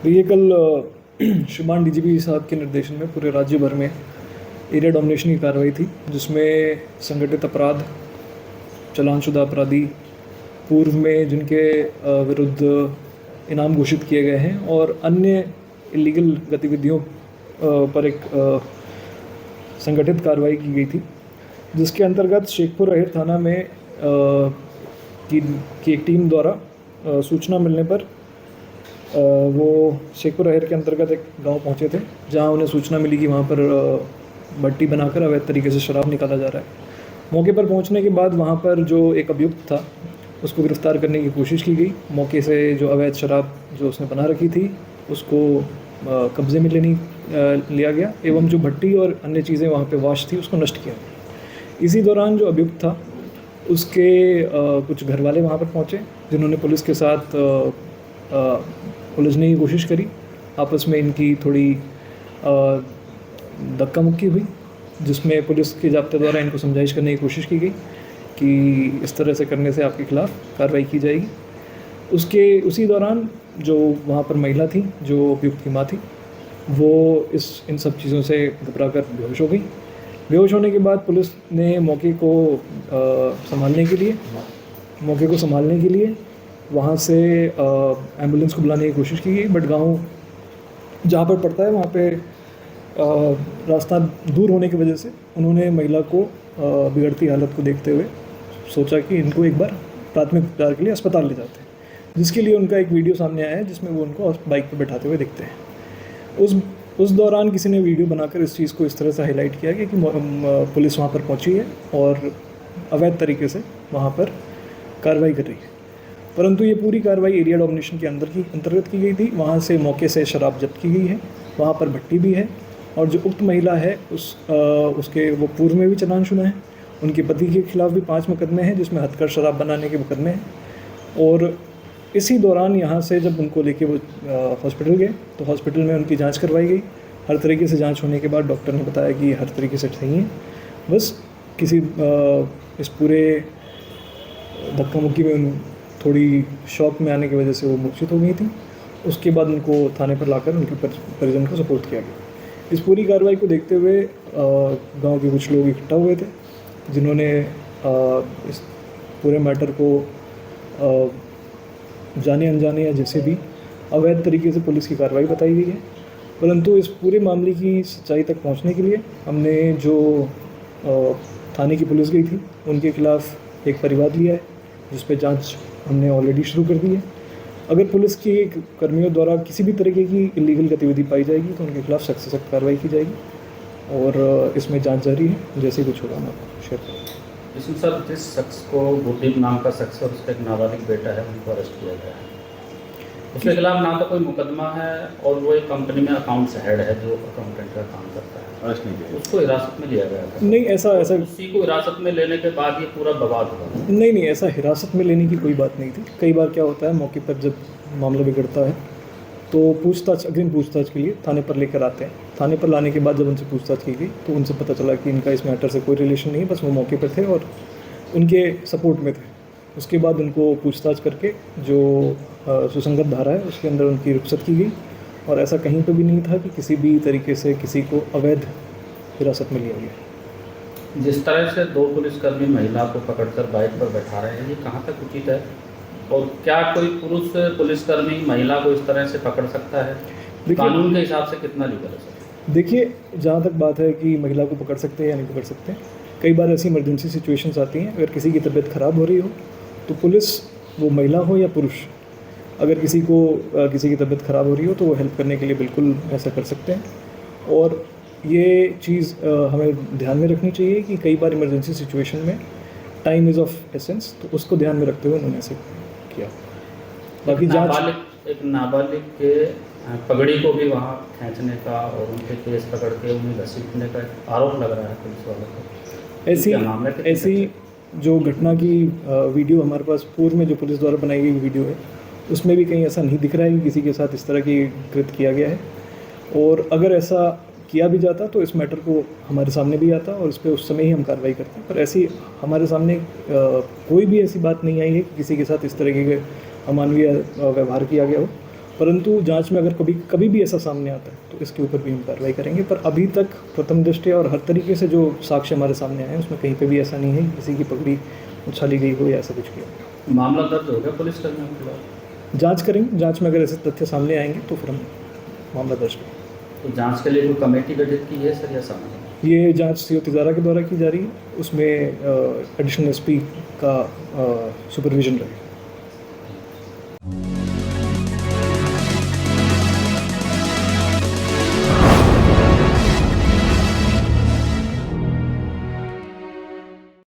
देखिए कल श्रीमान डीजीपी साहब के निर्देशन में पूरे राज्य भर में एरिया डोमिनेशन की कार्रवाई थी, जिसमें संगठित अपराध, चालानशुदा अपराधी, पूर्व में जिनके विरुद्ध इनाम घोषित किए गए हैं और अन्य इलीगल गतिविधियों पर एक संगठित कार्रवाई की गई थी, जिसके अंतर्गत शेखपुर रहेर थाना में की एक टीम द्वारा सूचना मिलने पर वो शेखपुर रहेर के अंतर्गत एक गांव पहुंचे थे, जहां उन्हें सूचना मिली कि वहां पर भट्टी बनाकर अवैध तरीके से शराब निकाला जा रहा है। मौके पर पहुंचने के बाद वहां पर जो एक अभियुक्त था उसको गिरफ्तार करने की कोशिश की गई। मौके से जो अवैध शराब जो उसने बना रखी थी उसको कब्जे में लिया गया एवं जो भट्टी और अन्य चीज़ें वहाँ पे वाश थी उसको नष्ट किया गया। इसी दौरान जो अभियुक्त था उसके कुछ घर वाले वहाँ पर पहुँचे, जिन्होंने पुलिस के साथ उलझने की कोशिश करी। आपस में इनकी थोड़ी धक्का मुक्की हुई, जिसमें पुलिस के ज़ाब्ते द्वारा इनको समझाइश करने की कोशिश की गई कि इस तरह से करने से आपके खिलाफ़ कार्रवाई की जाएगी। उसी दौरान जो वहाँ पर महिला थी, जो अभियुक्त की माँ थी, वो इन सब चीज़ों से घबराकर बेहोश हो गई। बेहोश होने के बाद पुलिस ने मौके को संभालने के लिए वहाँ से एम्बुलेंस को बुलाने की कोशिश की गई, बट गांव जहाँ पर पड़ता है वहाँ पे रास्ता दूर होने की वजह से उन्होंने महिला को बिगड़ती हालत को देखते हुए सोचा कि इनको एक बार प्राथमिक उपचार के लिए अस्पताल ले जाते हैं, जिसके लिए उनका एक वीडियो सामने आया है जिसमें वो उनको बाइक पर बैठाते हुए दिखते हैं। उस दौरान किसी ने वीडियो बनाकर इस चीज़ को इस तरह से हाईलाइट किया कि पुलिस वहाँ पर पहुँची है और अवैध तरीके से वहाँ पर कार्रवाई कर रही है, परंतु ये पूरी कार्रवाई एरिया डोमिनेशन के अंतर्गत की गई थी। वहाँ से मौके से शराब जब्त की गई है, वहाँ पर भट्टी भी है और जो उक्त महिला है उसके वो पूर्व में भी चालानशुदा है। उनके पति के खिलाफ भी 5 मुकदमे हैं, जिसमें हथकर शराब बनाने के मुकदमे हैं। और इसी दौरान यहाँ से जब उनको लेके वो हॉस्पिटल गए तो हॉस्पिटल में उनकी जांच करवाई गई। हर तरीके से जांच होने के बाद डॉक्टर ने बताया कि हर तरीके से सही है, बस किसी इस पूरे धक्का मुक्की में थोड़ी शॉक में आने की वजह से वो मूर्छित हो गई थी। उसके बाद उनको थाने पर लाकर उनके परिजन को सपोर्ट किया गया। इस पूरी कार्रवाई को देखते हुए गांव के कुछ लोग इकट्ठा हुए थे, जिन्होंने इस पूरे मैटर को जाने अनजाने या जैसे भी अवैध तरीके से पुलिस की कार्रवाई बताई गई है। परंतु इस पूरे मामले की सच्चाई तक पहुंचने के लिए हमने जो थाने की पुलिस गई थी उनके खिलाफ़ एक परिवाद लिया है, जिस पे जांच हमने ऑलरेडी शुरू कर दी है। अगर पुलिस की कर्मियों द्वारा किसी भी तरीके की इलीगल गतिविधि पाई जाएगी तो उनके खिलाफ़ सख्त से सख्त कार्रवाई की जाएगी और इसमें जांच जारी है। जैसे कुछ होगा हम आपको शेयर करेंगे। इसमें सर जिस शख्स को गुरदीप नाम का शख्स और उसका एक नाबालिग बेटा है, उनको अरेस्ट किया गया है। उसके खिलाफ ना तो कोई मुकदमा है और वो एक कंपनी में अकाउंट्स हेड है जो अकाउंटेंट का काम करता है। अरेस्ट नहीं किया, उसको हिरासत में लिया गया था। नहीं, ऐसा उसी को हिरासत में लेने के बाद ये पूरा बवाल हुआ। नहीं, ऐसा हिरासत में लेने की कोई बात नहीं थी। कई बार क्या होता है, मौके पर जब मामला बिगड़ता है तो अग्रिम पूछताछ के लिए थाने पर लेकर आते हैं। थाने पर लाने के बाद जब उनसे पूछताछ की गई तो उनसे पता चला कि इनका इस मैटर से कोई रिलेशन नहीं है, बस वो मौके पर थे और उनके सपोर्ट में थे। उसके बाद उनको पूछताछ करके जो सुसंगत धारा है उसके अंदर उनकी रुखसत की गई और ऐसा कहीं पर भी नहीं था कि किसी भी तरीके से किसी को अवैध हिरासत में लिया गया। जिस तरह से 2 पुलिसकर्मी महिला को पकड़कर बाइक पर बैठा रहे हैं, ये कहाँ तक उचित है और क्या कोई पुरुष पुलिसकर्मी महिला को इस तरह से पकड़ सकता है? कानून के हिसाब से कितना लीगल है? देखिए, जहाँ तक बात है कि महिला को पकड़ सकते हैं या नहीं पकड़ सकते, कई बार ऐसी इमरजेंसी सिचुएशंस आती हैं। अगर किसी की तबीयत ख़राब हो रही हो तो पुलिस, वो महिला हो या पुरुष, अगर किसी की तबीयत ख़राब हो रही हो तो वो हेल्प करने के लिए बिल्कुल ऐसा कर सकते हैं। और ये चीज़ हमें ध्यान में रखनी चाहिए कि कई बार इमरजेंसी सिचुएशन में टाइम इज़ ऑफ एसेंस, तो उसको ध्यान में रखते हुए उन्होंने ऐसे किया। बाकी एक नाबालिग के पगड़ी को भी वहाँ खींचने का और उनके केस पकड़ के उन्हें घसीटने का आरोप लग रहा है पुलिस वालों को। ऐसी जो घटना की वीडियो हमारे पास पूर्व में जो पुलिस द्वारा बनाई गई वीडियो है, उसमें भी कहीं ऐसा नहीं दिख रहा है कि किसी के साथ इस तरह की कृत्य किया गया है। और अगर ऐसा किया भी जाता तो इस मैटर को हमारे सामने भी आता और इस पर उस समय ही हम कार्रवाई करते हैं। पर ऐसी हमारे सामने कोई भी ऐसी बात नहीं आई है कि किसी के साथ इस तरीके के अमानवीय व्यवहार किया गया हो। परंतु जांच में अगर कभी कभी भी ऐसा सामने आता है तो इसके ऊपर भी हम कार्रवाई करेंगे। पर अभी तक प्रथम दृष्टया और हर तरीके से जो साक्ष्य हमारे सामने आए हैं उसमें कहीं पे भी ऐसा नहीं है कि किसी की पगड़ी उछाली गई हो या ऐसा कुछ किया हो। मामला दर्ज हो गया पुलिस कर्मियों के खिलाफ? जांच करेंगे, जांच में अगर ऐसे तथ्य सामने आएंगे तो फिर हम मामला दर्ज करेंगे। तो जांच के लिए कोई कमेटी गठित की है सर या सामने? ये जांच सीओ तिजारा के द्वारा की जा रही है, उसमें एडिशनल एसपी का सुपरविजन रहेगा।